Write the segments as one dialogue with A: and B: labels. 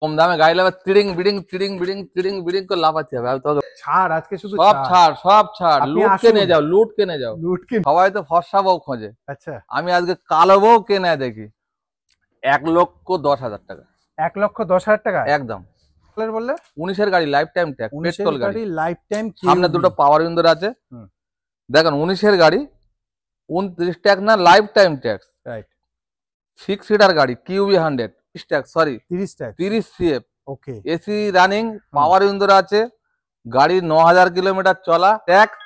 A: কম দামে গাড়ি লাভ টিডিং bidding টিডিং bidding টিডিং bidding করে লাফাতে হবে। তোকে
B: ছাড়, আজকে শুধু
A: সব ছাড় লুট কিনে যাও, লুট কিনে যাও। সবাই তো ফর্সা বউ খোঁজে,
B: আচ্ছা
A: আমি আজকে কালো বউ কিনে দেখি 1,10,000 টাকা।
B: 1,10,000 টাকা
A: একদম।
B: বললে
A: 19-এর গাড়ি, লাইফ টাইম ট্যাক্স, পেট্রোল গাড়ি,
B: লাইফ টাইম।
A: সামনে দুটো পাওয়ার উইন্ডোর আছে। দেখেন 19-এর গাড়ি, 29 ট্যাক্স না, lifetime tax.
B: Right.
A: 6 seater গাড়ি, কিউবি 100 ট্যাক্স, সরি 30 সিএফ।
B: ওকে।
A: এসি রানিং, পাওয়ার উইন্ডোর আছে, গাড়ি 9,000 কিলোমিটার চলা, ট্যাক্স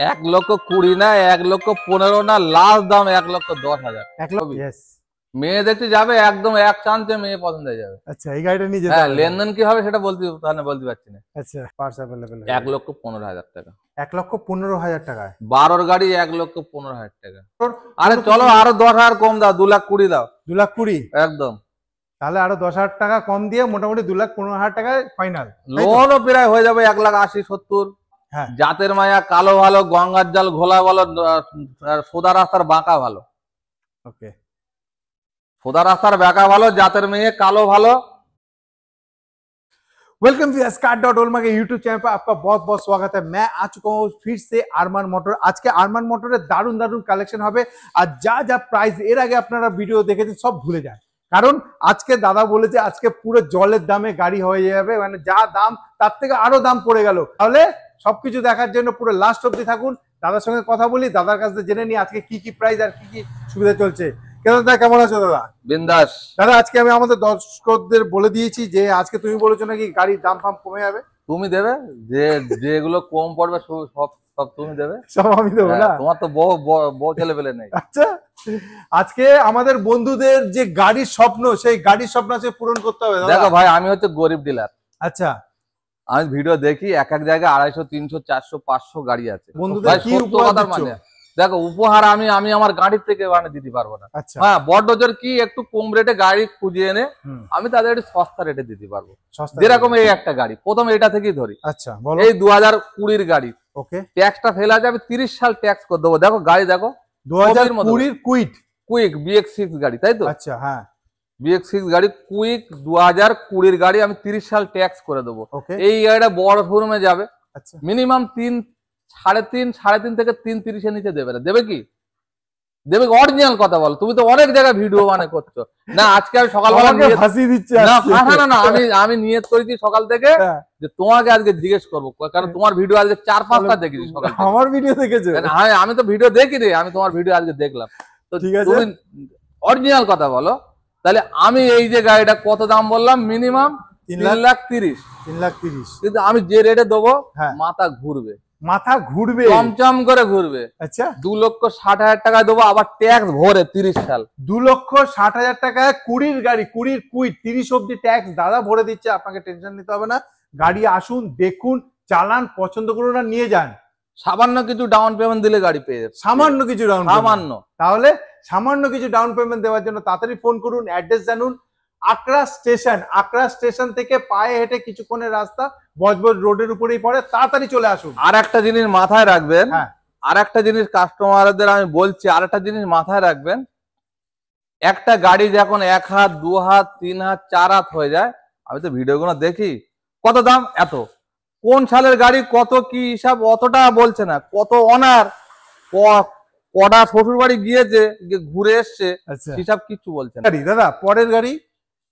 A: 1,20,000 না, 1,15,000 না, লাস্ট দাম 1,10,000। মেয়ে দেখতে যাবে একদম এক চান্সে মেয়ে পছন্দ হয়ে যাবে।
B: আচ্ছা, এই গাড়িটা নিয়ে যেতে
A: হ্যাঁ, লেনদেন কি হবে সেটা বলতে পারছি না।
B: আচ্ছা, পার্স अवेलेबल
A: 1,15,000 টাকা।
B: 1,15,000 টাকায়
A: 12 গাড়ি 1,15,000 টাকা। আরে চলো আরো 10,000 কম দাও, 2,20,000 দাও।
B: 2,20,000
A: একদম।
B: তাহলে আরো 10,000 টাকা কম দিয়ে মোটামুটি 2,15,000 টাকায় ফাইনাল।
A: লোনও প্রায় হয়ে যাবে 1,80,70।
B: হ্যাঁ,
A: জাতের মায়া কালো ভালো, গঙ্গার জল ঘোলা ভালো, সোদা রাস্তার বাঁকা ভালো।
B: ओके।
A: সোদা রাস্তার বাঁকা ভালো, জাতের মেয়ে কালো ভালো।
B: वेलकम टू स्कार्ट.ओल्मा के यूट्यूब चैनल पर आपका बहुत बहुत स्वागत है। मैं आ चुका हूँ फिर से आरमान मोटर। आज के आरमान मोटरेর দারুণ দারুণ কালেকশন হবে, আর যা যা প্রাইস এর আগে আপনারা ভিডিও দেখেছেন সব ভুলে যান, কারণ আজকে দাদা বলেছে আজকে পুরো জলের দামে গাড়ি হয়ে যাবে, মানে যা দাম তার থেকে আরো দাম পড়ে গেল। তাহলে সবকিছু দেখার জন্য পুরো লাস্ট অবধি থাকুন। দাদার সঙ্গে কথা বলি, দাদার কাছ থেকে জেনে নিই আজকে কি কি প্রাইস আর কি কি সুবিধা চলছে। কেমন আছো দাদা?
A: বিন্দাস।
B: দাদা আজকে আমি আমাদের দর্শকদের বলে দিয়েছি যে আজকে তুমি বলেছো নাকি গাড়ির দাম ফাম কমে যাবে।
A: তুমি দেবে, যেগুলো কম পড়বে সব তুমি দেবে।
B: সব আমি দেবো না?
A: তোমার তো বউ ছেলে পেলে নেই।
B: আচ্ছা, আজকে আমাদের বন্ধুদের যে গাড়ির স্বপ্ন, সেই গাড়ির স্বপ্ন আজকে পূরণ করতে হবে।
A: দেখো ভাই, আমি হচ্ছে গরিব ডিলার।
B: আচ্ছা,
A: আমি ভিডিও দেখি, এক এক জায়গায় 250, 300, 400, 500 গাড়ি আছে।
B: বন্ধুদের কি উপহার দিচ্ছ?
A: দেখো উপহার আমি আমার গাড়ির থেকে দিতে পারবো না।
B: আচ্ছা,
A: হ্যাঁ, বড় জোর কি একটু কম রেটে গাড়ি খুঁজে এনে আমি তাদের একটু সস্তা রেটে দিতে পারবো। যেরকম এই একটা গাড়ি, প্রথম এটা থেকেই ধরি।
B: আচ্ছা বলো।
A: এই 2020-এর গাড়ি,
B: ওকে,
A: ট্যাক্সটা ফেলে আছে, আমি 30 সাল ট্যাক্স করে দেবো। দেখো গাড়ি দেখো,
B: 2020
A: কুইক BX6 গাড়ি, তাই তো?
B: আচ্ছা, হ্যাঁ
A: BX6 গাড়ি কুইক 2020-এর গাড়ি, আমি 30 সাল ট্যাক্স করে দেবো। এই গাড়িটা বড় শোরুমে যাবে, মিনিমাম 3.5 থেকে 3.30-এর নিচে দেবে না। দেবে কি? দেবে অরিজিনাল কথা বলো। তুমি তো অনেক জায়গায় ভিডিও করছো না। আজকে আমি সকালবেলা আমি নিয়ত করেছি সকাল থেকে যে তোমাকে আজকে জিজ্ঞেস করবো, কারণ তোমার ভিডিও আজকে 4-5টা দেখেছি সকাল।
B: আমার ভিডিও দেখেছো?
A: আমি তো ভিডিও দেখি রে, আমি তোমার ভিডিও আজকে দেখলাম। তো তুমি অরিজিনাল কথা বলো। তাহলে আমি এই যে গাড়িটা কত দাম বললাম, মিনিমাম
B: 3,30,000।
A: কিন্তু আমি যে রেটে দেবো মাথা ঘুরবে, চমচম করে ঘুরবে।
B: আচ্ছা,
A: 2,60,000 টাকায় দেবো, আবার ট্যাক্স ভরে 30 সাল।
B: 2,60,000 টাকায় 20-র গাড়ি, 20-র কুইট, 30 অব্দি ট্যাক্স দাদা ভরে দিচ্ছে। আপনাকে টেনশন নিতে হবে না। গাড়ি আসুন, দেখুন, চালান, পছন্দ করুন আর নিয়ে যান।
A: সামান্য কিছু ডাউন পেমেন্ট দিলে গাড়ি পেয়ে যাবে।
B: সামান্য কিছু ডাউন, তাহলে সামান্য কিছু ডাউন পেমেন্ট দেওয়ার জন্য তাড়াতাড়ি ফোন করুন। অ্যাড্রেস জানুন, আকরা স্টেশন থেকে পায়ে হেঁটে কিছুক্ষণের রাস্তা, বজবজ রোডের উপরেই পড়ে। তাড়াতাড়ি চলে আসুন।
A: আর একটা জিনিস মাথায় রাখবেন, আর একটা জিনিস কাস্টমারদের আমি বলছি, আর একটা জিনিস মাথায় রাখবেন, একটা গাড়ি যখন 1 হাত, 2 হাত, 3 হাত, 4 হাত হয়ে যায়, আমি তো ভিডিওগুলো দেখি, কত দাম এত, কোন সালের গাড়ি, কত কি হিসাব, অতটা বলছে না। কত অনার, কটা শ্বশুর বাড়ি গিয়েছে, ঘুরে এসছে, হিসাব কিছু বলছে না।
B: দাদা পরের গাড়ি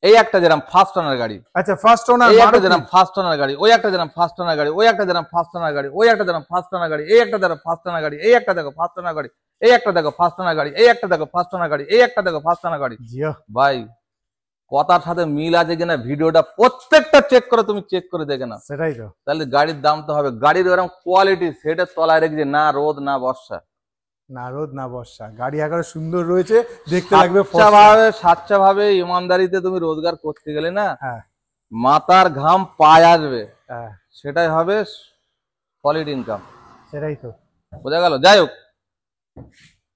A: এই একটা যেরকম ফার্স্ট ওনার গাড়ি,
B: আচ্ছা ফার্স্ট ওনার,
A: এই একটা যেরকম ফার্স্ট ওনার গাড়ি, ওই একটা যেরকম ফার্স্ট ওনার গাড়ি, ওই একটা যেরকম ফার্স্ট ওনার গাড়ি, ওই একটা যেরকম ফার্স্ট ওনার গাড়ি, এই একটা দেখো ফার্স্ট ওনার গাড়ি, এই একটা দেখো ফার্স্ট ওনার গাড়ি, এই একটা দেখো ফার্স্ট ওনার গাড়ি, এই একটা দেখো ফার্স্ট ওনার গাড়ি, এই একটা দেখো ফার্স্ট ওনার গাড়ি। ভাই কথার সাথে মিল আছে কিনা ভিডিওটা প্রত্যেকটা চেক করে তুমি চেক করে দেখে না,
B: সেটাই তো।
A: তাহলে গাড়ির দাম তো হবে। গাড়ির এরকম কোয়ালিটি, সেটা তলায় রেখেছে, না রোদ না বর্ষা,
B: না রোদ না বর্ষা, গাড়ি একেবারে সুন্দর রয়েছে, দেখতে লাগবে
A: সাচ্চা ভাবে ইমানদারিতে তুমি রোজগার করতে গেলে না, মাথার ঘাম পায়ে আসবে, সেটাই হবে সলিড ইনকাম।
B: সেটাই তো,
A: বোঝা গেল? যাই হোক,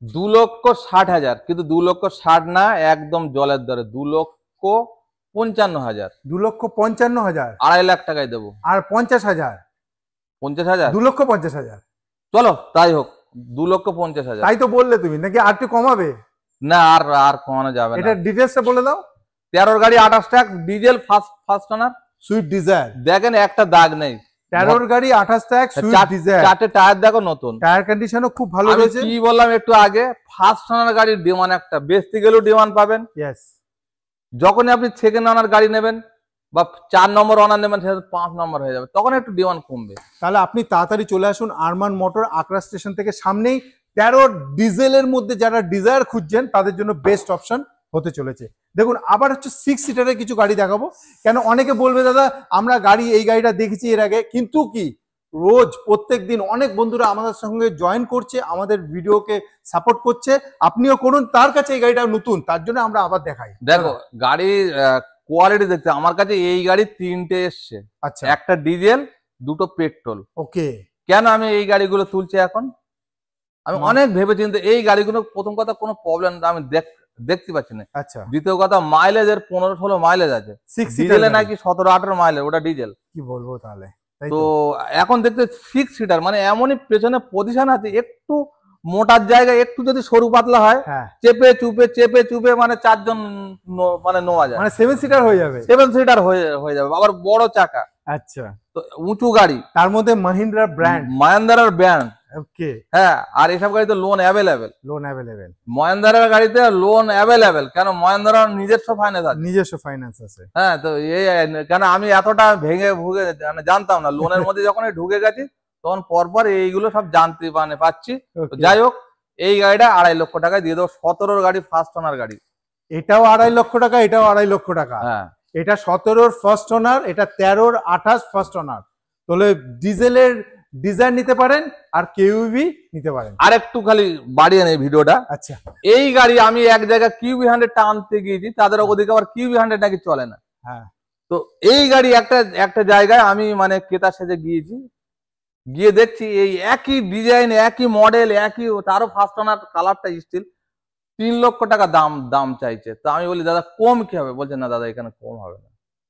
A: 2,60,000, কিন্তু 2,60,000 না, একদম জলের দরে 2,55,000।
B: 2,55,000,
A: 2.5 লাখ টাকায় দেবো।
B: আর 50,000, 2,50,000।
A: চলো তাই হোক, 2,50,000।
B: তাই তো বললে তুমি, নাকি আর একটু কমাবে?
A: না, আর কমানো যাবে না।
B: এটা ডিটেইলসটা বলে দাও।
A: 13 গাড়ি 28 টাকা diesel first owner
B: Swift Dzire
A: দেখেন একটা দাগ নেই।
B: 13 গাড়ি 28 টাকা সুইফট ডিজায়ার,
A: চারটে টায়ার দেখো নতুন,
B: টায়ার কন্ডিশনও খুব ভালো
A: আমি
B: রয়েছে।
A: কি বললাম একটু আগে, ফার্স্ট ওনার গাড়ির ডিমান্ড একটা, বেচতে গেলেও ডিমান্ড পাবেন।
B: ইয়েস,
A: যখনই আপনি সেকেন্ড ওনার গাড়ি নেবেন বা 4 নম্বর ওনার নেবেন, সেটা 5 নম্বর হয়ে যাবে, তখন একটু ডিমান্ড কমবে।
B: তাহলে আপনি তাড়াতাড়ি চলে আসুন আরমান মোটর, আকরা স্টেশন থেকে সামনেই। 13 ডিজেলের মধ্যে যারা ডিজায়ার খুঁজছেন তাদের জন্য বেস্ট অপশন হতে চলেছে। দেখুন আবার হচ্ছে 6 সিটারের কিছু গাড়ি দেখাবো। কেন অনেকে বলবে দাদা আমরা গাড়ি এই গাড়িটা দেখেছি এর আগে, কিন্তু কি রোজ প্রত্যেক দিন অনেক বন্ধুরা আমাদের সঙ্গে জয়েন করছে, আমাদের ভিডিওকে সাপোর্ট করছে, আপনিও করুন, তার কাছে এই গাড়িটা নতুন, তার জন্য আমরা আবার দেখাই।
A: দেখো গাড়ির কোয়ালিটি দেখতে, আমার কাছে এই গাড়ি 3টে এসছে,
B: আচ্ছা,
A: একটা ডিজেল, 2টো পেট্রোল।
B: ওকে,
A: কেন আমি এই গাড়িগুলো তুলছি এখন, আমি অনেক ভেবেচিন্তে এই গাড়িগুলো, প্রথম কথা কোনো প্রবলেম আমি দেখতে পাচ্ছি না।
B: আচ্ছা,
A: দ্বিতীয় কথা মাইলেজের 15-16 মাইলেজ আছে,
B: 6
A: ডিজেলে
B: সিটার
A: নাকি 17-18 মাইলেজ, ওটা ডিজেল।
B: কি বলবো তাহলে,
A: তো এখন দেখতে 6 সিটার মানে এমনই পেছনে পজিশন আছে, একটু মোটার জায়গায় একটু যদি সরু পাতলা হয়,
B: হ্যাঁ,
A: চেপে চুপে মানে 4 জন মানে নোয়া যায়,
B: মানে 7 সিটার হয়ে যাবে,
A: 7 সিটার হয়ে যাবে, আবার বড় চাকা।
B: আচ্ছা,
A: তো উঁচু গাড়ি,
B: তার মধ্যে মহিন্দ্রা ব্র্যান্ড,
A: মহিন্দ্রার ব্র্যান্ড,
B: ওকে,
A: হ্যাঁ। আর এসব গাড়িতে লোন অ্যাভেলেবেল,
B: লোন অ্যাভেলেবেল,
A: মহিন্দ্রার গাড়িতে লোন অ্যাভেলেবেল, কেন মহিন্দ্রার নিজস্ব ফাইন্যান্স আছে,
B: নিজস্ব ফাইন্যান্স আছে।
A: হ্যাঁ। তো এই কেন আমি এতটা ভেঙে ভুগে জানতাম না, লোনের মধ্যে যখন ঢুকে গেছি তখন পরপর এইগুলো সব জানতে পাচ্ছি। যাই হোক, এই গাড়িটা 2.5 লক্ষ টাকায় দিয়ে দেবো, 17 গাড়ি ফার্স্ট ওনার গাড়ি।
B: এটাও 2.5 লক্ষ টাকা, এটাও 2.5 লক্ষ টাকা।
A: হ্যাঁ,
B: এটা 17 ফার্স্ট ওনার, এটা 13 28 ফার্স্ট ওনার। তাহলে ডিজেলের ডিজাইন নিতে পারেন আর কেইউভি নিতে পারেন।
A: আর একটু খালি বাড়িয়ে নেই ভিডিওটা।
B: আচ্ছা,
A: এই গাড়ি আমি এক জায়গায় কিউবি 100 টানতে গিয়েছি, তাদের ওদিকে আবার কিউবি 100 নাকি চলে না।
B: হ্যাঁ,
A: তো এই গাড়ি একটা জায়গায় আমি মানে ক্রেতার সাথে গিয়েছি, গিয়ে দেখছি এই একই ডিজাইন, একই মডেল, একই, তারও ফার্স্ট ওনার, কালারটা স্টিল, 3 লক্ষ টাকা দাম চাইছে। তো আমি বলি দাদা কম কি হবে, বলছে না দাদা এখানে কম হবে না,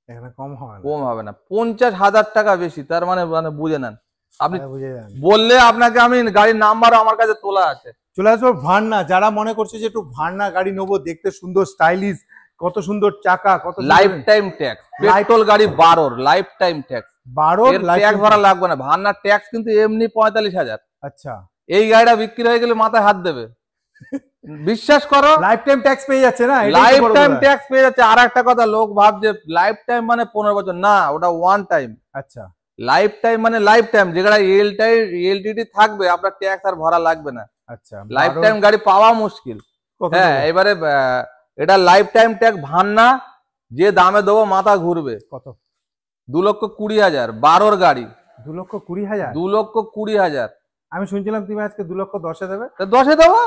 B: এখানে কম হবে না,
A: কম হবে না, 50,000 টাকা বেশি। তার মানে বুঝে নেন আপনি,
B: বুঝে যান।
A: বললে আপনাকে আমি গাড়ির নাম্বারও আমার কাছে তোলা আছে।
B: চলে আসবো ভার্না, যারা মনে করছে যে একটু ভার্না গাড়ি নেবো, দেখতে সুন্দর স্টাইলিশ, কত সুন্দর চাকা, কত
A: লাইফ টাইম ট্যাক্স, পেট্রোল গাড়ি 12 লাইফ টাইম ট্যাক্স,
B: 12
A: ট্যাক্স ভরা লাগবে না। ভার্নার ট্যাক্স কিন্তু এমনি 45,000।
B: আচ্ছা,
A: এই গাড়িটা বিক্রি হয়ে গেলে মাথায় হাত দেবে, বিশ্বাস করো।
B: লাইফ টাইম ট্যাক্স পেয়ে যাচ্ছে না,
A: লাইফ টাইম ট্যাক্স পেয়ে যাচ্ছে। আর একটা কথা, লোক ভাবছে লাইফ টাইম মানে 15 বছর, না, ওটা ওয়ান টাইম।
B: আচ্ছা,
A: লাইফ টাইম মানে লাইফ টাইম, যেটা এলটিডি থাকবে আপনার ট্যাক্স আর ভরা লাগবে না।
B: আচ্ছা,
A: লাইফ টাইম গাড়ি পাওয়া মুশকিল। হ্যাঁ, এবারে এটা লাইফ টাইম ট্যাক্স ভান্না, যে দামে দেবো মাথা ঘুরবে।
B: কত?
A: 2,20,000, 12 গাড়ি,
B: 2,20,000,
A: 2,20,000।
B: আমি শুনছিলাম তুমি আজকে 2,10,000 দেবে।
A: 10-এ দেবো,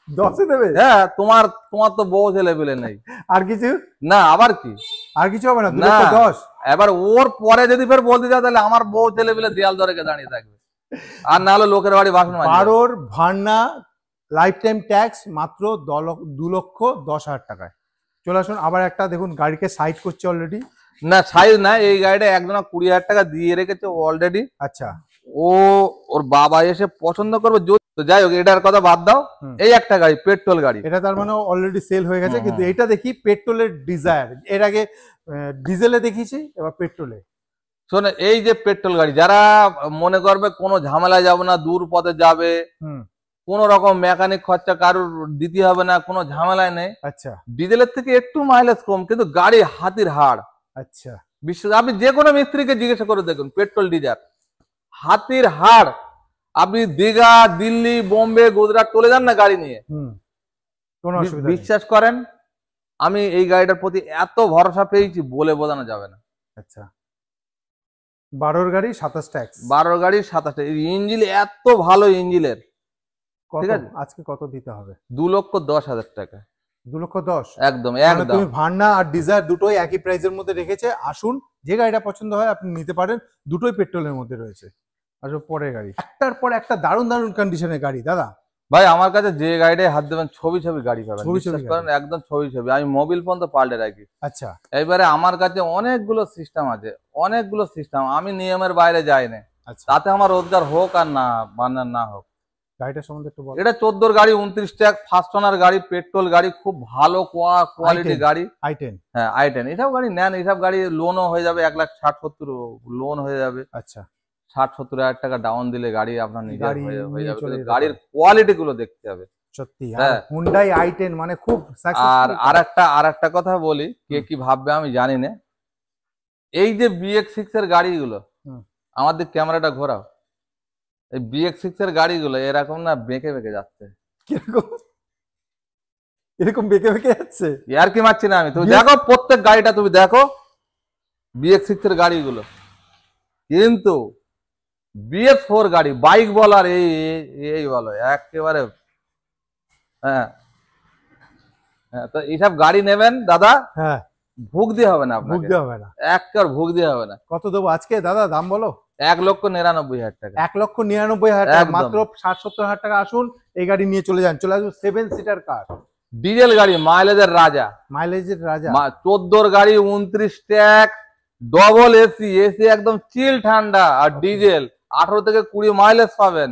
B: 10 দেবে?
A: হ্যাঁ, তোমার তো বউ ছেলে পেলে নেই,
B: আর কিছু
A: না আবার কি,
B: আর কিছু হবে না? 2,10,000।
A: এবার ওর পরে যদি ফের বলতে যাও তাহলে আমার বউ ছেলে পেলে দেয়াল ধরে দাঁড়িয়ে থাকবে, আর না হলে লোকের বাড়ি বাসন মাজবে।
B: 12 ভার্না লাইফ টাইম ট্যাক্স মাত্র 2,10,000 টাকায়। চলে আসুন। আবার একটা দেখুন, গাড়িকে সাইড করছে অলরেডি।
A: না সাইজ না, এই গাড়িটা একজন 20,000 টাকা দিয়ে রেখেছে অলরেডি।
B: আচ্ছা,
A: ওর বাবা এসে পছন্দ করবে। তো যাই হোক, এটার কথা বাদ দাও। এই একটা গাড়ি পেট্রোল গাড়ি,
B: এটা তার মানে অলরেডি সেল হয়ে গেছে। কিন্তু এটা দেখি পেট্রোলের ডিজায়ার, এর আগে ডিজেলে দেখিয়েছি, এবার পেট্রোলে।
A: শোনে, এই যে পেট্রোল গাড়ি, যারা মনে করবে কোনো ঝামেলায় যাবে না, দূর পথে যাবে, কোন রকম মেকানিক খরচা কারোর দিতে হবে না, কোনো ঝামেলায় নেই।
B: আচ্ছা,
A: ডিজেলের থেকে একটু মাইলেজ কম, কিন্তু গাড়ি হাতির হাড়।
B: আচ্ছা,
A: বিশেষ আপনি যে কোনো মিস্ত্রিকে জিজ্ঞাসা করে দেখুন, পেট্রোল ডিজেল হাতির হাড়। আপনি দীঘা, দিল্লি, বোম্বে, গুজরাট চলে যান না গাড়ি নিয়ে,
B: কোনো অসুবিধা নেই।
A: বিশ্বাস করেন, আমি এই গাড়িটার প্রতি এত ভরসা পেয়েছি বলে বোঝানো যাবে না।
B: আচ্ছা, 12 গাড়ি 27 ট্যাক্স,
A: 12 গাড়ির 27, ইঞ্জিন এত ভালো ইঞ্জিনের। ঠিক আছে,
B: আজকে কত দিতে হবে?
A: 2,10,000 টাকা।
B: 2,10,000
A: একদম
B: একদম। তুমি ভার্না আর ডিজায়ার দুটোই একই প্রাইসের মধ্যে রেখেছে। আসুন, যে গাড়িটা পছন্দ হয় আপনি নিতে পারেন, দুটোই পেট্রোলের মধ্যে রয়েছে। আসলে পরের গাড়ি, একটার পর একটা দারুণ দারুণ কন্ডিশনের গাড়ি। দাদা
A: ভাই, আমার কাছে যে গাড়িটাই হাত দেবেন ছবি গাড়ি পাবেন,
B: ছবি
A: বিশ্বাস করেন, একদম ছবি। আমি মোবিল ফোন তো পাল্টে রাখি।
B: আচ্ছা,
A: এবারে আমার কাছে অনেকগুলো সিস্টেম আছে, আমি নিয়মের বাইরে যাই না।
B: আচ্ছা,
A: তাতে আমার রোজগার হোক আর না, না হোক।
B: গাড়িটা সম্বন্ধে একটু বলো।
A: এটা 14 গাড়ি, 29 ট্যাগ, ফার্স্ট ওনার গাড়ি, পেট্রোল গাড়ি, খুব ভালো কোয়ালিটি গাড়ি।
B: i10,
A: হ্যাঁ i10। এসব গাড়ি নেন, এসব গাড়ি লোনও হয়ে যাবে 1,60,70 লোন হয়ে যাবে।
B: আচ্ছা
A: 60-70 হাজার টাকা ডাউন দিলে গাড়ি আপনার নিজের
B: গাড়ি
A: হয়ে
B: নিয়ে
A: যাবে।
B: চলে
A: কিন্তু
B: যেতে
A: গাড়ির
B: পারে।
A: কোয়ালিটি গুলো দেখতে হবে।
B: সত্যি
A: হ্যাঁ।
B: হুন্ডাই i10 মানে খুব
A: আর
B: সাকসেসফুল।
A: আরেকটা কথা বলি, কে কি ভাববে আমি জানি না, এই যে BX6 এর গাড়িগুলো,
B: হুম।
A: আমাদের ক্যামেরাটা ঘোরাও, এই BX6 এর গাড়িগুলো এরকম না বেঁকে বেঁকে যাচ্ছে।
B: কিরকম এরকম বেঁকে বেঁকে যাচ্ছে?
A: আর কি মারছি না আমি, তুমি দেখো প্রত্যেক গাড়িটা, তুমি দেখো BX6 এর গাড়িগুলো, কিন্তু BS4 গাড়ি, বাইক বল আর এই বলো একেবারে। হ্যাঁ হ্যাঁ, তো এইসব গাড়ি নেবেন দাদা,
B: হ্যাঁ
A: ভুগ দিয়ে হবে না আপনাকে,
B: বুঝতে হবে না।
A: একবার ভুগ দিয়ে হবে না।
B: কত দেবো আজকে দাদা, দাম বলো?
A: 1,99,000 টাকা।
B: 1,99,000 টাকা,
A: একদম।
B: মাত্র 60-70 হাজার টাকা। আসুন এই গাড়ি নিয়ে চলে যান, চলে আসুন 7 সিটার কার,
A: ডিজেল গাড়ি, মাইলেজের রাজা,
B: মাইলেজের রাজা।
A: 14 গাড়ি, 29 ট্যাগ, ডবল এসি, এসি একদম চিল ঠান্ডা, আর ডিজেল 18 থেকে 20 মাইলেজ পাবেন।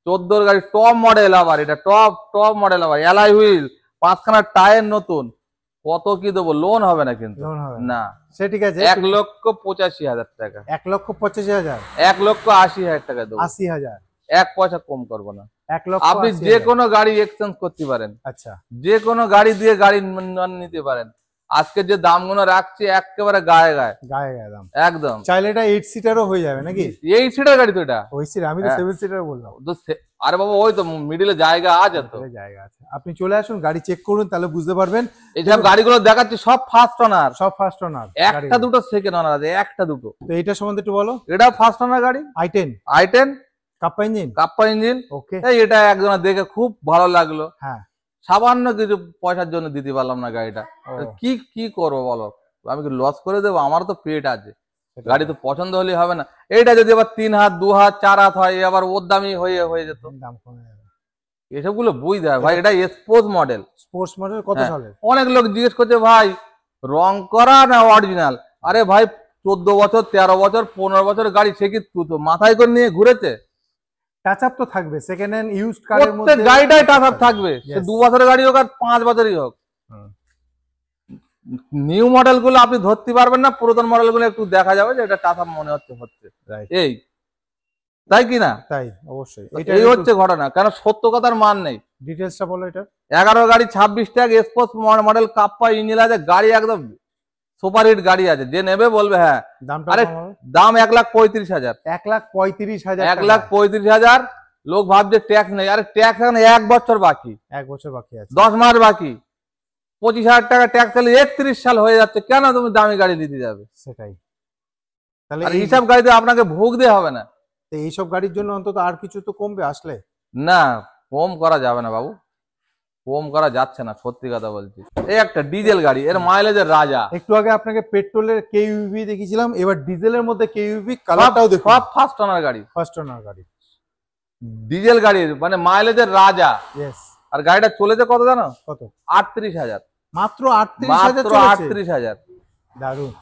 A: 14 গাড়ি, টপ মডেল, আবার এটা টপ মডেল, আবার অ্যালয় হুইল, 5খানা টায়ার নতুন। কত কি দেবো, লোন হবে না কিন্তু,
B: লোন হবে
A: না।
B: সে ঠিক আছে।
A: 1,85,000 টাকা,
B: 1,85,000,
A: 1,80,000 টাকা দেবো,
B: 80,000,
A: 1 পয়সা কম করবো না।
B: 1,80,000।
A: আপনি যে কোনো গাড়ি এক্সচেঞ্জ করতে পারেন,
B: আচ্ছা
A: যে কোনো গাড়ি দিয়ে গাড়ি নিতে পারেন। আজকে যে দামগুলো রাখছি একেবারে গায়ে গায়ে,
B: গায়ে গায়ে দাম।
A: একদম।
B: চাইলে এটা 8 সিটারও হয়ে যাবে নাকি?
A: এই সিটের গাড়ি তো এটা,
B: ওই সিট, আমি তো
A: হ্যাঁ।
B: 7 সিটার বললাম।
A: আরে বাবা, ওই তো মিডিলে জায়গা আছে তো।
B: তাহলে জায়গা আছে, আপনি চলে আসুন, গাড়ি চেক করুন, তাহলে বুঝতে পারবেন।
A: এইসব গাড়িগুলো দেখাচ্ছি সব ফার্স্ট ওনার,
B: সব ফার্স্ট ওনার,
A: একটা দুটো সেকেন্ড ওনার আছে, একটা দুটো।
B: তো এইটা সম্বন্ধে একটু বলো।
A: এটা ফার্স্ট ওনার গাড়ি,
B: i10
A: i10
B: kappa engine.
A: Kappa engine.
B: Okay
A: এটা একজনের দেখে খুব ভালো লাগলো,
B: হ্যাঁ।
A: সামান্য কিছু পয়সার জন্য দিতে পারলাম না গাড়িটা।
B: ও,
A: কি করবো বলো, আমি কি লস করে দেবো? আমার তো পেট আছে,
B: সেটা
A: গাড়ি তো পছন্দ হলে হবে না। এইটা যদি আবার 3 হাত 2 হাত 4 হাত হয়, আবার ওর দামি হয়ে যেত।
B: দাম কমে যাবে।
A: এসবগুলো বুঝতে হয় ভাই, এটা স্পোর্টস মডেল।
B: স্পোর্টস মডেল কত
A: হ্যাঁ।
B: সালের?
A: অনেক লোক জিজ্ঞেস করছে ভাই রং করা না অরিজিনাল। আরে ভাই 14 বছর 13 বছর 15 বছর গাড়ি, সে কি তো মাথায় করে নিয়ে ঘুরেছে?
B: টাচ আপ তো থাকবে, সেকেন্ড হ্যান্ড ইউজ কারের মধ্যে
A: প্রত্যেক গাড়িটাই টাচ আপ থাকবে, সে
B: Yes.
A: 2 বছরের গাড়ি হোক আর 5 বছরই হোক।
B: হুম।
A: নিউ মডেল গুলো আপনি ধরতে পারবেন না, পুরাতন মডেল গুলো একটু দেখা যাবে যে এটা টাচ আপ মনে হচ্ছে।
B: Right.
A: এই তাই কি না?
B: তাই অবশ্যই।
A: এই হচ্ছে ঘটনা, কেন সত্য কথার মান নেই।
B: ডিটেইলসটা বলো এটা।
A: 11 গাড়ি, 26 tag, sports model, kappa engine আছে, গাড়ি একদম সুপার হিট গাড়ি আছে, যে নেবে বলবে হ্যাঁ।
B: দামটা
A: আরে
B: কম হবে?
A: দাম 1,35,000,
B: 1,35,000
A: 1,35,000। লোক ভাবছে ট্যাক্স নেই, আরে ট্যাক্স এখন 1 বছর বাকি,
B: 1 বছর বাকি আছে,
A: 10 মাস বাকি, 25,000 টাকা ট্যাক্স, তাহলে 31 সাল হয়ে যাচ্ছে। কেন তুমি দামি গাড়ি নিতে যাবে?
B: সেটাই। তাহলে
A: আর এইসব গাড়িতে আপনাকে ভোগ দিয়ে হবে না।
B: এইসব গাড়ির জন্য অন্তত আর কিছু তো কমবে আসলে।
A: না, কম করা যাবে না বাবু, কম করা যাচ্ছে না, সত্যি কথা বলছি। এই একটা ডিজেল গাড়ি, এর মাইলেজের রাজা।
B: একটু আগে আপনাকে পেট্রোলের কেইউভি দেখিয়েছিলাম, এবার ডিজেলের মধ্যে কেইউভি, কালারটাও দেখুন,
A: সব ফার্স্ট ওনার গাড়ি,
B: ফার্স্ট ওনার গাড়ি,
A: ডিজেল গাড়ির মানে মাইলেজের রাজা।
B: ইয়েস।
A: আর গাড়িটা চলেছে কত জানো?
B: কত?
A: 38,000,
B: মাত্র 38,000
A: মাত্র
B: চলেছে।
A: 38,000।
B: দারুন।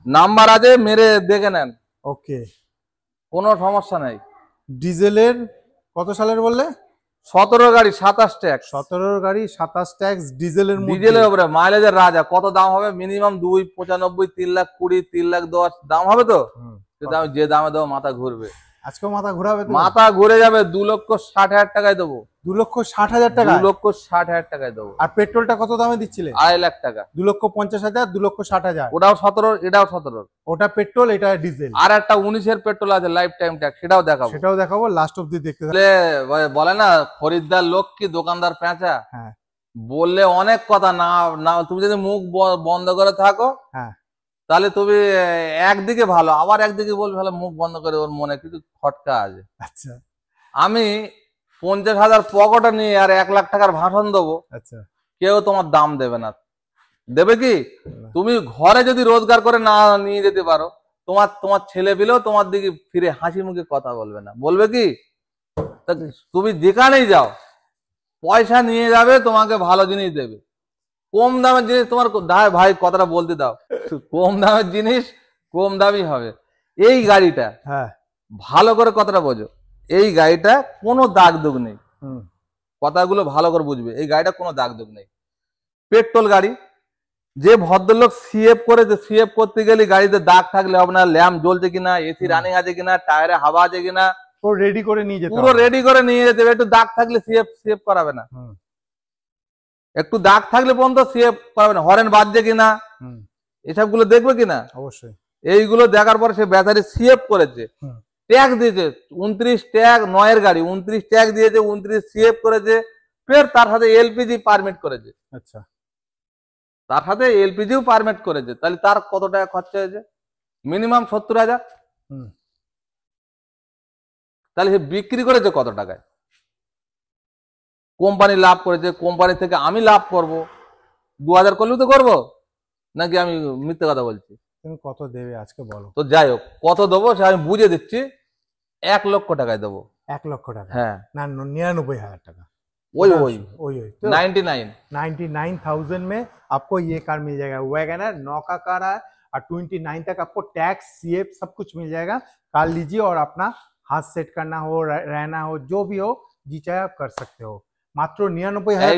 A: নাম্বার আছে, মেরে দেখে নেন,
B: ওকে।
A: কোনো সমস্যা নাই।
B: ডিজেলের কত সালের বললে?
A: 17 গাড়ি, 27 ট্যাক্স,
B: 17 গাড়ি, 27 ট্যাক্স, ডিজেলের মধ্যে।
A: ডিজেলের উপরে মাইলেজের রাজা। কত দাম হবে? মিনিমাম 2,95, 3,20,000, 3,10,000 দাম হবে তো।
B: হুম।
A: কিন্তু আমি যে দামে দেবো মাথা ঘুরবে,
B: আজকেও মাথা ঘোরাবে তো?
A: মাথা ঘুরে যাবে। 2,60,000 টাকায় দেবো,
B: 2,60,000 টাকা।
A: 2,60,000 টাকায় দেবো।
B: আর পেট্রোলটা কত দামে দিচ্ছিলে?
A: 2,50,000 টাকা।
B: 2,50,000, 2,60,000।
A: ওটাও 17, এটাও 17।
B: ওটা পেট্রোল, এটা ডিজেল।
A: আর একটা 19-এর পেট্রোল আছে, লাইফ টাইম ট্যাক্স, সেটাও দেখাবো।
B: সেটাও দেখাবো, লাস্ট অব্দি দেখতে থাকো।
A: বলে না খরিদ্দার লোক কি দোকানদার পেঁচা।
B: হ্যাঁ।
A: বললে অনেক কথা, না না তুমি যদি মুখ বন্ধ করে থাকো,
B: হ্যাঁ,
A: তাহলে তুমি একদিকে ভালো, আবার একদিকে বলবে ভালো, মুখ বন্ধ করে, ওর মনে কিছু খটকা আছে।
B: আচ্ছা
A: আমি 50,000 পকেটে নিয়ে আর 1 লাখ টাকার ভাষণ দেবো,
B: আচ্ছা।
A: কেউ তোমার দাম দেবে না। দেবে কি? তুমি ঘরে যদি রোজগার করে না নিয়ে যেতে পারো, তোমার ছেলে পেলেও তোমার দিকে ফিরে হাসি মুখে কথা বলবে না। বলবে কি? তা তুমি যেখানেই যাও পয়সা নিয়ে যাবে, তোমাকে ভালো জিনিস দেবে। কম দামের জিনিস তোমার ভাই কথাটা বলতে দাও, কম দামের জিনিস কম দামি হবে। এই গাড়িটা
B: হ্যাঁ,
A: ভালো করে কথাটা বোঝো, এই গাড়িটা কোনো দাগ দুগ নেই, কথাগুলো ভালো করে বুঝবে। এই গাড়িটা কোনো দাগ দুগ নেই, পেট্রোল গাড়ি। যে ভদ্রলোক সিএফ করেছে, সিএফ করতে গেলে গাড়িতে দাগ থাকলে হবে না, ল্যাম্প জ্বলছে কিনা, এসি রানিং আছে কিনা, টায়ারে হাওয়া আছে কিনা,
B: পুরো রেডি করে নিয়ে যেতে
A: পুরো রেডি করে নিয়ে যেতে হবে। একটু দাগ থাকলে সিএফ সিএফ করাবে না, একটু দাগ থাকলে পর্যন্ত সিএফ করাবে না। হরেন বাজছে কিনা, এসব গুলো দেখবে কিনা
B: অবশ্যই।
A: এইগুলো দেখার পর সে ব্যাটারি সিএফ করেছে, ট্যাগ দিয়েছে 29 ট্যাগ, 9 এর গাড়ি 29 ট্যাগ দিয়েছে, 29 সিএফ করেছে, ফের তার সাথে এলপিজি পারমিট করেছে।
B: আচ্ছা,
A: তার সাথে এলপিজিও পারমিট করেছে, তাহলে তার কত টাকা খরচা হয়েছে? মিনিমাম 70,000। তাহলে সে বিক্রি করেছে কত টাকায়? কোম্পানি লাভ করেছে, কোম্পানি থেকে আমি লাভ করব। 2000 করলেও তো করবো, নাকি আমি মিথ্যে কথা বলছি?
B: তুমি কত দেবে আজকে বলো
A: তো যাই হোক, কত দেবো সে আমি বুঝে দিচ্ছি। 1 লক্ষ টাকায় দেবো।
B: 1 লক্ষ টাকা?
A: হ্যাঁ,
B: না 99,000 টাকা।
A: वही वही
B: वही
A: 99
B: में आपको ये कार मिल जाएगा। वैगनर 9 का कार है और 29 तक आपको टैक्स सीएफ सब कुछ मिल जाएगा। कार लीजिए और अपना हाथ सेट करना हो, रहना हो, जो भी हो जी चाहे आप कर सकते हो। मात्र 99,000।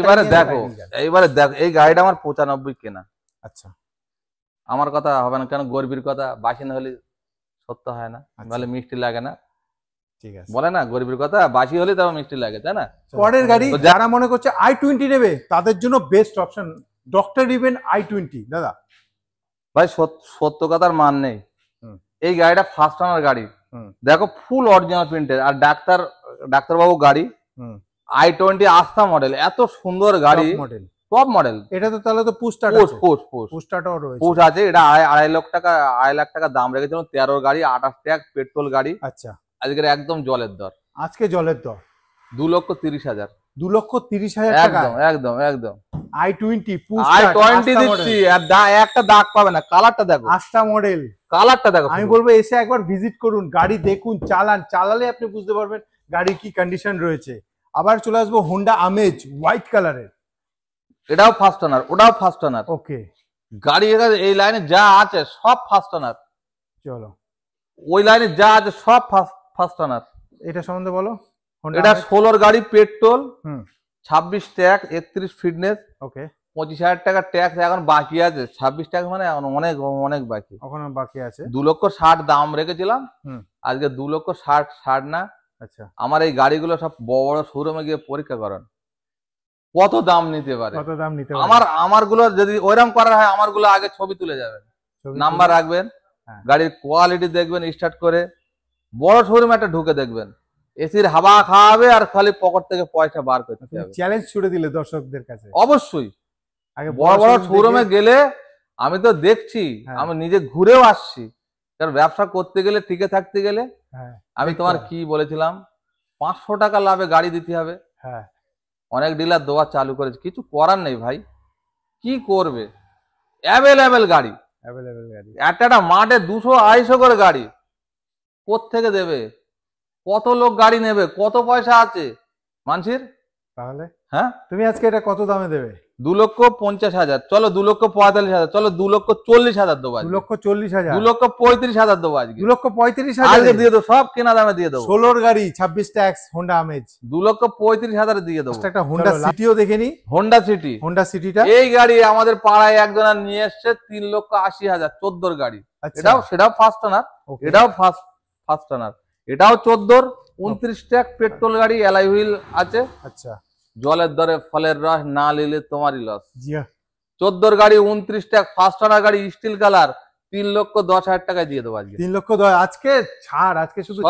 A: এইবারে দেখো, এই গাড়িটা আমার 95 কেনা।
B: আচ্ছা,
A: আমার কথা হবে না কেন? গরিবের কথা বাসি না হলে সত্য হয় না, বলে মিষ্টি লাগে না,
B: ঠিক আছে,
A: বলে না গরিবের কথা বাসি হলে তাও মিষ্টি লাগে, তাই না?
B: পরের গাড়ি যারা মনে করছে i20 নেবে তাদের জন্য best option doctor even i20। দাদা
A: ভাই সত্য কথার মান নেই। এই গাড়িটা ফার্স্ট ওনার গাড়ি, দেখো ফুল অরিজিনাল প্রিন্টের। আর ডাক্তারবাবু গাড়ি i20 আস্থা মডেল, এত সুন্দর গাড়ি,
B: মডেল,
A: টপ মডেল।
B: এটা তো তাহলে তো পুশ স্টার্টও রয়েছে।
A: পুশ আছে, এটা 2.5 লাখ টাকা দাম রেখেছিল। 13 গাড়ি, 28 ট্যাগ, পেট্রোল গাড়ি।
B: আচ্ছা,
A: আজকের একদম জলের দর।
B: আজকে জলের দর
A: 2,30,000।
B: 2,30,000 টাকা
A: একদম একদম।
B: i20
A: দিচ্ছি, আর একটা দাগ পাবে না। কালারটা দেখো,
B: আস্থা মডেল,
A: কালারটা দেখো।
B: আমি বলবো এসে একবার ভিজিট করুন, গাড়ি দেখুন, চালালে আপনি বুঝতে পারবেন গাড়ির কি কন্ডিশন রয়েছে। আবার চলে আসবো হোন্ডা আমেজ হোয়াইট কালারের,
A: এটাও ফার্স্ট ওনার, ওটাও ফার্স্ট ওনার।
B: ওকে,
A: গাড়ি এই লাইনে যা আছে সব ফার্স্ট ওনার।
B: চলো,
A: ওই লাইনে যা আছে সব ফার্স্ট ওনার।
B: এটা সম্বন্ধে বলো।
A: এটা 16 গাড়ি, পেট্রোল, 26 ট্যাগ, 31 ফিটনেস,
B: ওকে,
A: 25,000 টাকা ট্যাক্স এখন বাকি আছে। 26 ট্যাক্স মানে এখন অনেক অনেক বাকি,
B: এখনো বাকি আছে।
A: 2,60,000 দাম রেখেছিলাম, আজকে 2,60,000 না।
B: আচ্ছা,
A: আমার এই গাড়িগুলো সব বড় বড় শোরুমে গিয়ে পরীক্ষা করেন কত দাম নিতে পারে। আমার গুলো যদি ওইরকম করা হয়, আমার গুলো আগে ছবি তুলে যাবেন, নাম্বার রাখবেন, গাড়ির কোয়ালিটি দেখবেন, স্টার্ট করে বড় শোরুমে একটা ঢুকে দেখবেন, এসির হাওয়া খাওয়াবে আর খালি পকেট থেকে পয়সা বার করতে হবে।
B: চ্যালেঞ্জ ছুড়ে দিলে দর্শকদের কাছে।
A: অবশ্যই বড় বড় শোরুমে গেলে আমি তো দেখছি, আমি নিজে ঘুরেও আসছি। কারণ ব্যবসা করতে গেলে, টিকে থাকতে গেলে, আমি তোমার কি বলেছিলাম, 500 টাকা লাভে গাড়ি দিতে হবে। অনেক ডিলার দেওয়া চালু করেছে, কিছু করার নেই ভাই, কি করবে? অ্যাভেলেবেল গাড়ি, একটা মাঠে 200-250 করে গাড়ি কোত্থেকে দেবে? কত লোক গাড়ি নেবে? কত পয়সা আছে মানুষের?
B: তাহলে
A: হ্যাঁ,
B: তুমি আজকে এটা কত দামে দেবে?
A: 2,50,000, চলো 2,45,000, চলো 2,40,000 দেবো।
B: 2,40,000,
A: 2,35,000 দেবো আজকে।
B: 2,35,000
A: আজকে দিয়ে দেবো, সব কেনা দামে দিয়ে দেবো।
B: 16 গাড়ি, 26 ট্যাক্স, হোন্ডা আমেজ,
A: 2,35,000 দিয়ে দেবো।
B: একটা হোন্ডা সিটিও দেখে নি।
A: হোন্ডা সিটিটা এই গাড়ি আমাদের পাড়ায় একজনা নিয়ে এসছে 3,80,000, 14 গাড়ি। সেটাও ফার্স্ট ওনার, এটাও ফার্স্ট ওনার, এটাও 14, 29 ট্যাগ, পেট্রোল গাড়ি, অ্যালয় হুইল আছে।
B: আচ্ছা,
A: জলের দরে ফলের রস, না নিলে তোমারই লস। 14 গাড়ি, 29 ট্যাগ, ফার্স্ট ওনার গাড়ি, স্টিল কালার, 3,10,000 টাকায় দিয়ে দেবো আজকে।
B: 3,10,000 আজকে ছাড়, আজকে শুধু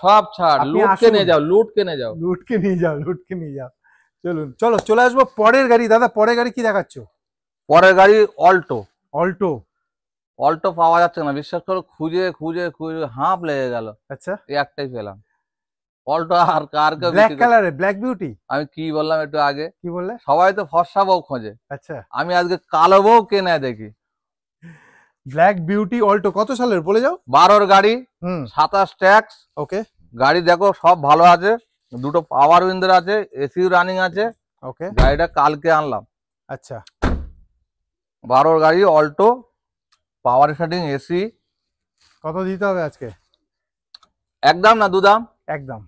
A: সব ছাড়। লুটকে নিয়ে যাও।
B: চলো চলে আসবো পরের গাড়ি। দাদা পরের গাড়ি কি দেখাচ্ছ?
A: পরের গাড়ি
B: অল্টো
A: পাওয়া যাচ্ছে না, বিশ্বাস করো, খুঁজে হাঁপ লেগে গেল।
B: আচ্ছা,
A: এই একটাই পেলাম অল্টো। আর কারকে
B: ব্ল্যাক কালারে, ব্ল্যাক বিউটি।
A: আমি কি বললাম একটু আগে?
B: কি বললে?
A: সবাই তো ফর্সা বউ খোঁজে,
B: আচ্ছা,
A: আমি আজকে কালো বউ কেনে দেখি।
B: ব্ল্যাক বিউটি অল্টো কত সালের বলে যাও?
A: 12 গাড়ি, 27 ট্যাক্স,
B: ওকে।
A: গাড়ি দেখো সব ভালো আছে, দুটো পাওয়ার উইন্ডোর আছে, এসি রানিং আছে।
B: ওকে,
A: গাড়িটা কালকে আনলাম।
B: আচ্ছা,
A: 12 গাড়ি অল্টো, পাওয়ার স্টার্টিং, এসি।
B: কত দিতে হবে আজকে?
A: একদম না দুদাম?
B: একদম।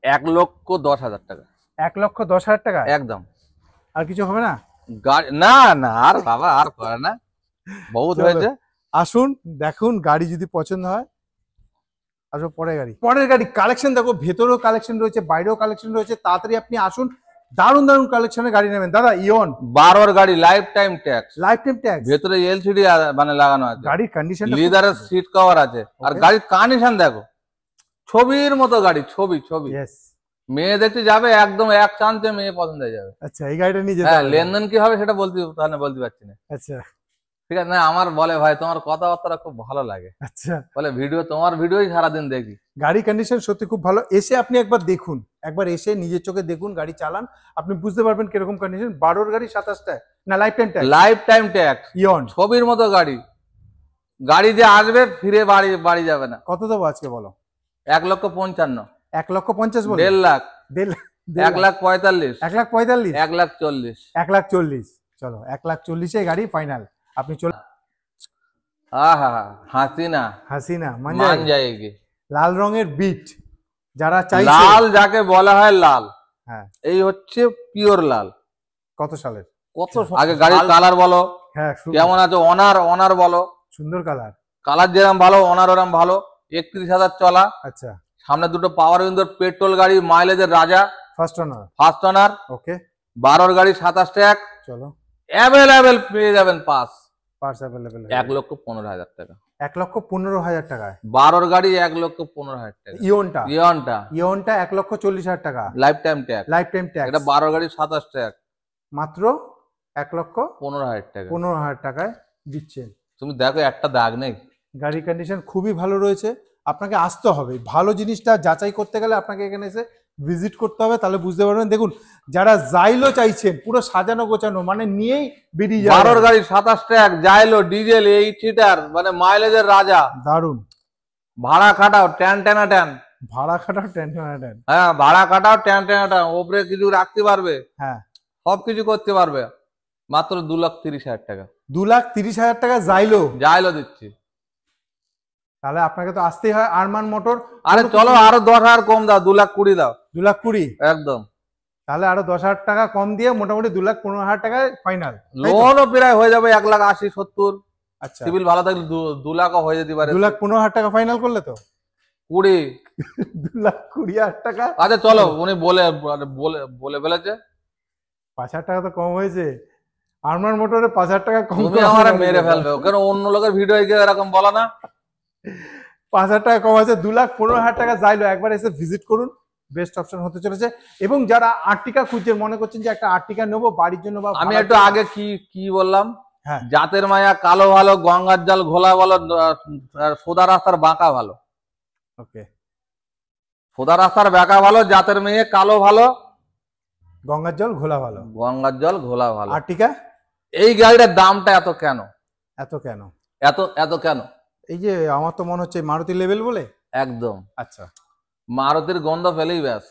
A: 1,10,000 টাকা।
B: 1,10,000 টাকা
A: একদম।
B: আর কিছু হবে না?
A: গাড়ি না না আর বাবা আর করে না, বহুত
B: চলো।
A: হয়েছে।
B: আসুন দেখুন, গাড়ি যদি পছন্দ হয় আসো পরের গাড়ি কালেকশন দেখো, ভেতরেও কালেকশন রয়েছে, বাইরেও কালেকশন রয়েছে। তাড়াতাড়ি আপনি আসুন, দারুণ দারুণ কালেকশনের গাড়ি নেবেন। দাদা ইয়ন
A: 12 গাড়ি, life time tax,
B: lifetime tax,
A: ভেতরে এলসিডি মানে লাগানো আছে,
B: গাড়ির কন্ডিশন
A: লিদারের সিট কভার আছে, আর
B: Okay.
A: গাড়ির কন্ডিশন দেখো ছবির মতো গাড়ি, ছবি ছবি।
B: ইয়েস।
A: মেয়ে দেখতে যাবে একদম এক চান্সে মেয়ে পছন্দ হয়ে যাবে।
B: আচ্ছা, এই গাড়িটা নিয়ে যেতে
A: হ্যাঁ,
B: হবে।
A: লেনদেন কি হবে সেটা বলতে পারছি না।
B: আচ্ছা
A: ঠিক আছে, না আমার বলে ভাই তোমার কথাবার্তা খুব ভালো লাগে,
B: আচ্ছা,
A: বলে তোমার ভিডিওই সারাদিন দেখি।
B: গাড়ি কন্ডিশন সত্যি খুব ভালো। এসে আপনি একবার দেখুন, একবার এসে নিজের চোখে দেখুন, গাড়ি চালান, আপনি বুঝতে পারবেন কিরকম কন্ডিশন। 12 গাড়ি 27টা না lifetime tax,
A: lifetime tax,
B: ইয়ন।
A: ছবির মতো গাড়ি, গাড়ি যে আসবে ফিরে বাড়ি যাবে না।
B: কত দেবো আজকে বলো?
A: 1,55,000,
B: 1,50,000 বলো?
A: 1.5 লাখ,
B: 1,45,000,
A: 1,45,000,
B: 1,40,000,
A: 1,40,000।
B: 1,40,000। চলো 1,40,000 গাড়ি ফাইনাল। আপনি চলে
A: হাসিনা
B: হাসিনা
A: মান
B: মান
A: যায়গি।
B: লাল রঙের বিট যারা চাইছে,
A: লাল যাকে বলা হয় লাল,
B: হ্যাঁ
A: এই হচ্ছে পিওর লাল।
B: কত সালের?
A: কত আগে গাড়ির কালার বলো
B: হ্যাঁ
A: কেমন আছে, অনার বলো,
B: সুন্দর কালার।
A: কালার যেরকম ভালো অনার ওরম ভালো। 31,000 চলা,
B: আচ্ছা,
A: সামনে দুটো পাওয়ার উইন্ডোর পেট্রোল গাড়ি, মাইলেজের রাজা,
B: first owner.
A: First owner.
B: Okay
A: 12 গাড়ি 27 ট্যাগ,
B: চলো,
A: অ্যাভেলেবেল পেয়ে যাবেন পাস।
B: পার্স অ্যাভেলেবেল
A: 1,15,000 টাকা।
B: 1,15,000 টাকায়
A: 12 গাড়ি 1,15,000 টাকা।
B: ইয়নটা
A: ইয়নটা
B: 1,40,000 টাকা
A: life time tag,
B: life time tax.
A: এটা 12 গাড়ি 27 ট্যাগ,
B: মাত্র
A: 15,000 টাকা।
B: 1,15,000 টাকায় দিচ্ছেন।
A: তুমি দেখো একটা দাগ নেই।
B: গাড়ির কন্ডিশন খুবই ভালো রয়েছে। আপনাকে আসতে হবে, ভালো জিনিসটা যাচাই করতে গেলে আপনাকে এখানে এসে ভিজিট করতে হবে, তাহলে বুঝতে পারবেন। দেখুন, যারা জাইলো চাইছেন পুরো সাজানো গোছানো, মানে নিয়েই বেরিয়ে যাবে।
A: 12 গাড়ি 27 ট্যাগ, জাইলো ডিজেল 8 সিটার, মানে মাইলেজের রাজা।
B: দারুন,
A: ভাড়া খাটাও ট্যান ট্যানা ট্যান।
B: ভাড়া খাটাও টেনশন।
A: হ্যাঁ, ভাড়া খাটাও ট্যান ট্যানা ট্যান, ওপরে কিছু রাখতে পারবে,
B: হ্যাঁ,
A: সবকিছু করতে পারবে। মাত্র 2,30,000 টাকা।
B: 2,30,000 টাকা জাইলো
A: জাইলো দিচ্ছি।
B: তাহলে আপনাকে তো আসতেই হয় আরমান মোটর।
A: আরে চলো আরো 10,000 কম দাও, 2,20,000 দাও।
B: 2,20,000
A: একদম।
B: তাহলে আরো 10,000 টাকা কম দিয়ে মোটামুটি 2,15,000 টাকায় ফাইনাল।
A: লোনও প্রায় হয়ে যাবে 1,80,70।
B: আচ্ছা,
A: সিভিল ভালো থাকলে 2 লাখও হয়ে যেতে পারে।
B: 2,15,000 টাকা ফাইনাল করলে তো
A: 20।
B: 2,20,000 টাকা।
A: আচ্ছা চলো, উনি বলে বলে ফেলেছে।
B: 5,000 টাকা তো কম হয়েছে। আরমান মোটরে 5,000 টাকা কম।
A: তুমি আমার মেরে ফেলবে, কেন অন্য লোকের ভিডিও গিয়ে এরকম বলো না।
B: 5,000 টাকা কম আছে, 2,15,000 টাকা যাইলো। একবার এসে ভিজিট করুন, বেস্ট অপশন হতে চলেছে। এবং যারা আর্টিকা খুঁজছেন, মনে করছেন যে একটা আর্টিকা নেবো বাড়ির জন্য বা
A: আমি একটু আগে কি বললাম,
B: হ্যাঁ
A: জাতের মায়া কালো ভালো, গঙ্গার জল ঘোলা ভালো, সোদা রাস্তার বাঁকা ভালো।
B: ওকে,
A: সোদা রাস্তার বাঁকা ভালো, জাতের মেয়ে কালো ভালো,
B: গঙ্গার জল ঘোলা ভালো,
A: গঙ্গার জল ঘোলা ভালো।
B: আর্টিকা।
A: এই গাড়িটার দামটা এত কেন?
B: এত কেন?
A: এত কেন?
B: এই যে আমার তো মনে হচ্ছে মারুতি লেভেল বলে।
A: একদম।
B: আচ্ছা
A: মারুতির গন্ধ পেলেই ব্যাস।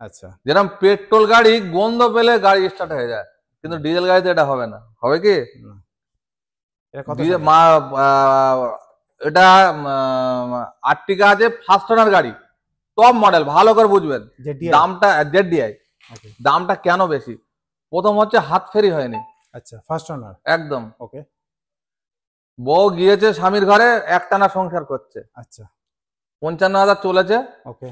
B: আচ্ছা,
A: যেরকম পেট্রোল গাড়ি গন্ধ পেলে গাড়ি স্টার্ট হয়ে যায়, কিন্তু ডিজেল গাড়িতে এটা হবে না। হবে কি?
B: এটা কত?
A: এটা আর্টিকা আছে, ফার্স্ট ওনার গাড়ি, টপ মডেল, ভালো করে বুঝবেন। দামটা ZDI, দামটা কেন বেশি? প্রথম হচ্ছে হাত ফেরি হয়নি।
B: আচ্ছা, ফার্স্ট ওনার
A: একদম।
B: ওকে,
A: বউ গিয়েছে স্বামীর ঘরে, একটানা সংসার করছে।
B: আচ্ছা,
A: 55,000 চলেছে।
B: ওকে,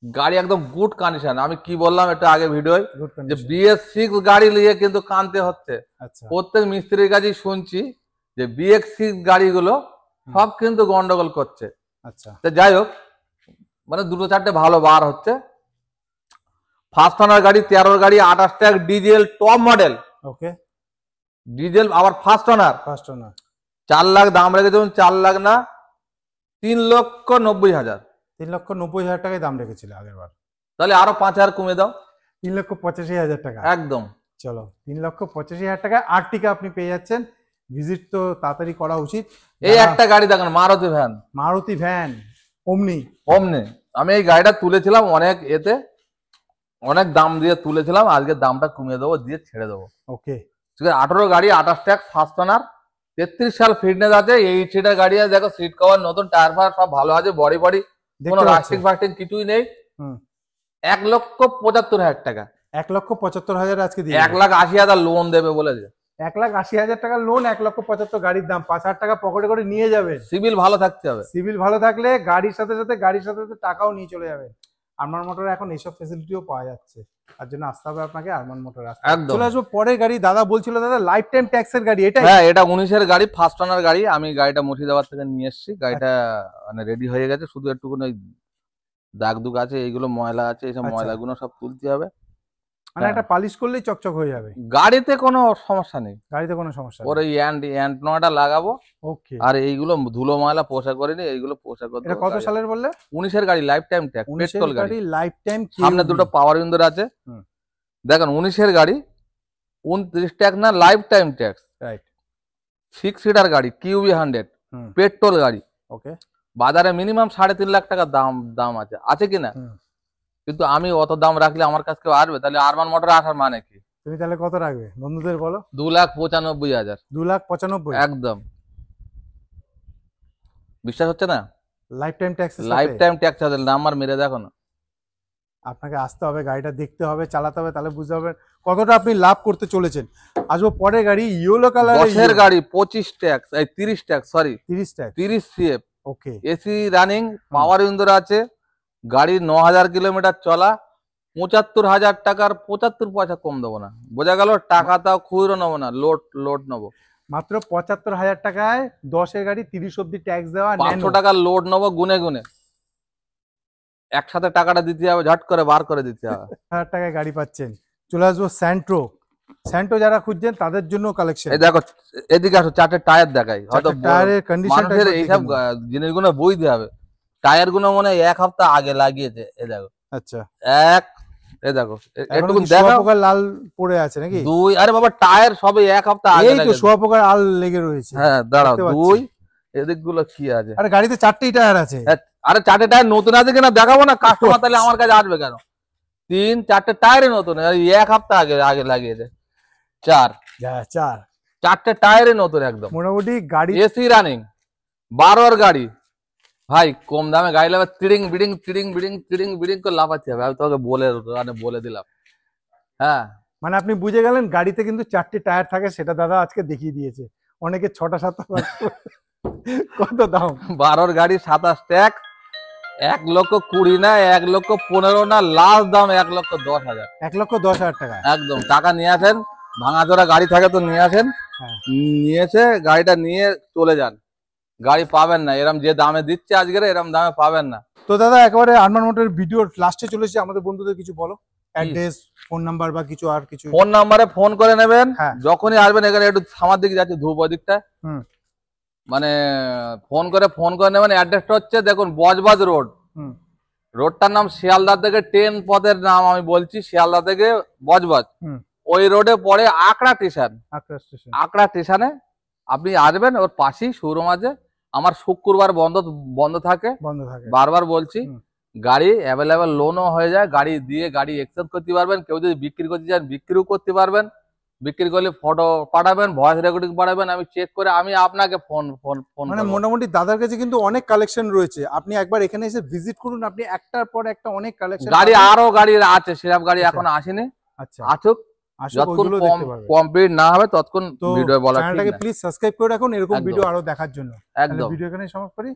A: গাড়ি একদম গুড কন্ডিশন। আমি কি বললাম একটু আগে ভিডিও,
B: গুড
A: যে
B: কন্ডিশন।
A: BS6 গাড়ি নিয়ে কিন্তু কানতে হচ্ছে।
B: আচ্ছা,
A: প্রত্যেক মিস্ত্রির কাছেই শুনছি যে BS6 গাড়িগুলো সব কিন্তু গন্ডগোল করছে।
B: আচ্ছা,
A: তো যাই হোক, মানে 2-4টে ভালো বার হচ্ছে। ফার্স্ট ওনার গাড়ি, 13 গাড়ি, 28 ট্যাগ, ডিজেল, টপ মডেল,
B: ওকে,
A: ডিজেল, আবার first owner.
B: First owner
A: 4 lakh দাম রেখে দেবেন। 4 লাখ না, 3,90,000।
B: 3,90,000 টাকায় দাম রেখেছিল আগের বার,
A: তাহলে আরো 5,000 কমে দাও।
B: 3,85,000 টাকা।
A: একদম।
B: চলো, 3,85,000 টাকা আর্টিকা আপনি পেয়ে যাচ্ছেন। ভিজিট তো তাড়াতাড়ি করা উচিত।
A: এই একটা গাড়ি দেখেন, মারুতি ভ্যান,
B: মারুতি ভ্যান ওমনি।
A: আমি এই গাড়িটা তুলেছিলাম অনেক দাম দিয়ে তুলেছিলাম, আজকে দামটা কমিয়ে দেবো, দিয়ে ছেড়ে দেবো।
B: ওকে,
A: ঠিক আছে। 18 গাড়ি, 28 ট্যাগ, ফার্স্ট ওনার, 33 সাল ফিটনেস আছে। 8 সিটার গাড়ি আছে, দেখো সিট কভার নতুন, টায়ার ফায়ার সব ভালো আছে, বডি কোনো রাস্টিং ফাস্টিং কিছুই নেই।
B: 1,75,000
A: টাকা।
B: 1,75,000 আজকে দিয়ে
A: 1,80,000 লোন দেবে বলেছে।
B: 1,80,000 টাকা লোন, 1,75,000 গাড়ির দাম, 5,000 টাকা পকেটে করে নিয়ে যাবেন।
A: সিভিল ভালো থাকতে হবে।
B: সিভিল ভালো থাকলে গাড়ির সাথে সাথে টাকাও নিয়ে চলে যাবেন। আরমান মোটরে এখন এইসব ফেসিলিটিও পাওয়া যাচ্ছে, তার জন্য আসতে হবে আপনাকে আরমান মোটর।
A: একদম।
B: চলে আসবো পরের গাড়ি। দাদা বলছিল দাদা লাইফ টাইম ট্যাক্সের গাড়ি এটা?
A: হ্যাঁ, এটা 19-এর গাড়ি, ফার্স্ট ওনার গাড়ি। আমি গাড়িটা মুর্শিদাবাদ থেকে নিয়ে এসেছি। গাড়িটা মানে রেডি হয়ে গেছে, শুধু একটু ওই দাগ দুগ আছে, এইগুলো ময়লা আছে, এইসব ময়লাগুলো সব তুলতে হবে।
B: মানে একটা পালিশ করলেই চকচক হয়ে যাবে।
A: গাড়িতে কোনো সমস্যা নেই,
B: গাড়িতে কোনো সমস্যা নেই।
A: ওর এই অ্যান্ড নয়টা লাগাবো।
B: ওকে।
A: আর এইগুলো ধুলো ময়লা পোষা করিনি, এইগুলো পোষা করতে।
B: এটা কত সালের বললে?
A: 19-এর গাড়ি, লাইফ টাইম ট্যাক্স, পেট্রোল গাড়ি,
B: লাইফ টাইম।
A: সামনে দুটো পাওয়ার উইন্ডোর আছে। দেখেন 19-এর গাড়ি, 29 ট্যাক্স না, lifetime tax.
B: Right.
A: 6 seater গাড়ি, কিউবি 100, পেট্রোল গাড়ি।
B: ওকে।
A: বাজারে মিনিমাম 3.5 লাখ টাকা দাম আছে কিনা, কিন্তু আমি অত দাম রাখলে আমার কাছে কেউ আসবে? তাহলে আরমান মোটর আসার মানে কি?
B: তুমি তাহলে কত রাখবে বন্ধুদের বলো?
A: 2,95,000।
B: 2,95,000
A: একদম। বিশ্বাস হচ্ছে না?
B: Lifetime tax.
A: Lifetime tax আছে, নাম্বার মেরে দেখো না।
B: আপনাকে আসতে হবে, গাড়িটা দেখতে হবে, চালাতে হবে, তাহলে বুঝতে হবে কতটা আপনি লাভ করতে চলেছেন। আসবো পরের গাড়ি, ইয়েলো কালার
A: 10-এর গাড়ি, 25 ট্যাক্স, এই 30 ট্যাক্স, সরি
B: 30 ট্যাক্স,
A: 30 সিএফ।
B: ওকে।
A: এসি রানিং, পাওয়ার উইন্ডোর আছে, গাড়ি 9,000 কিলোমিটার চলা, 75,000 টাকার 75 পয়সা কম দেবো না। বোঝা গেল? টাকা তাও খুচরো নেবো না, লোড নেবো।
B: মাত্র 75,000 টাকায় 10-এর গাড়ি, 30 অব্দি ট্যাক্স দেওয়া,
A: 500 টাকার লোড নেবো গুনে গুনে। একসাথে টাকাটা দিতে হবে, ঝট করে বার করে দিতে হবে।
B: 1,000 টাকায় গাড়ি পাচ্ছেন। চলে আসবো স্যান্ট্রো। স্যান্ট্রো যারা খুঁজছেন তাদের জন্য কালেকশন।
A: এই দেখো, এদিকে আসো, 4টে টায়ার দেখাই। হয়তো
B: টায়ারের কন্ডিশনটা
A: এইসব জিনিসগুলো বুঝতে হবে। টায়ার গুলো মনে হয় 1 সপ্তাহ আগে লাগিয়েছে। এই দেখো।
B: আচ্ছা।
A: এই দেখো,
B: একটু শুয়াপোকার লাল পড়ে আছে নাকি?
A: 2, আরে বাবা টায়ার সবে 1 সপ্তাহ আগে
B: এই তো শুয়াপোকার আল লেগে রয়েছে।
A: হ্যাঁ দাঁড়াও, 2 এদিক গুলো কি আছে?
B: আরে গাড়িতে 4টেই টায়ার আছে।
A: আরে 4টে টায়ার নতুন আছে কিনা দেখাবো না, কাস্টমার তাহলে আমার কাছে আসবে কেন? 3-4টে টায়ারই নতুন, 1 সপ্তাহ আগে লাগিয়েছে। 4টে টায়ারই নতুন একদম,
B: মোটামুটি গাড়ি
A: এসি রানিং, 12-এর গাড়ি। ভাই কম দামে গাড়ি লাভ, তিড়িং বিড়িং করে লাফাচ্ছি হবে। আমি তোকে বলে দিলাম। হ্যাঁ,
B: মানে আপনি বুঝে গেলেন গাড়িতে কিন্তু 4টে টায়ার থাকে, সেটা দাদা আজকে দেখিয়ে দিয়েছে। অনেকে 6টা 7টা। কত দাম?
A: 12-এর গাড়ি, 27 ট্যাক্স, 1,20,000 না, 1,15,000 না, লাস্ট দাম 1,10,000।
B: 1,10,000 টাকা
A: একদম। টাকা নিয়ে আসেন, ভাঙাচোরা গাড়ি থাকে তো নিয়ে আসেন। নিয়েছে গাড়িটা নিয়ে চলে যান, গাড়ি পাবেন না এরম যে দামে দিচ্ছে আজকের, এরম দামে পাবেন না।
B: তো দাদা একেবারে আরমান মোটরের ভিডিওর লাস্টে চলে এসেছে, আমাদের বন্ধুদের কিছু বলো, অ্যাড্রেস, ফোন নাম্বার বা কিছু আর কিছু।
A: ফোন নাম্বারে ফোন করে নেবেন, যখনই আসবেন। এখানে একটু সামার দিকে যাচ্ছে, ধূপ ওই দিকটা, মানে ফোন করে নেবেন। অ্যাড্রেসটা হচ্ছে দেখুন, বজবাজ রোড। রোডটার নাম শিয়ালদা থেকে 10 পথের নাম আমি বলছি, শিয়ালদা থেকে বজবাজ। ওই রোডে পড়ে আকড়া স্টেশনে আপনি আসবেন, ওর পাশেই শোরুম আছে। আমার শুক্রবার বন্ধ থাকে, বারবার বলছি। গাড়ি অ্যাভেলেবেল লোনও হয়ে যায়, গাড়ি দিয়ে গাড়ি এক্সচেঞ্জ করতে পারবেন। কেউ যদি বিক্রি করতে চান বিক্রিও করতে পারবেন। বিক্রি করলে ফটো পাঠাবেন, ভয়েস রেকর্ডিং পাঠাবেন, আমি চেক করে আমি আপনাকে ফোন
B: মানে মোটামুটি দাদার কাছে কিন্তু অনেক কালেকশন রয়েছে। আপনি একবার এখানে এসে ভিজিট করুন, আপনি একটার পর একটা অনেক কালেকশন।
A: গাড়ি আরো গাড়ি আছে, সেসব গাড়ি এখন আসেনি।
B: আচ্ছা,
A: আসুক, যতক্ষণ কমপ্লিট না হবে ততক্ষণ ভিডিও বলা।
B: চ্যানেলটাকে প্লিজ সাবস্ক্রাইব করে রাখুন এরকম ভিডিও আরো দেখার জন্য। একদম। ভিডিও এখানে সমাপ্ত করি।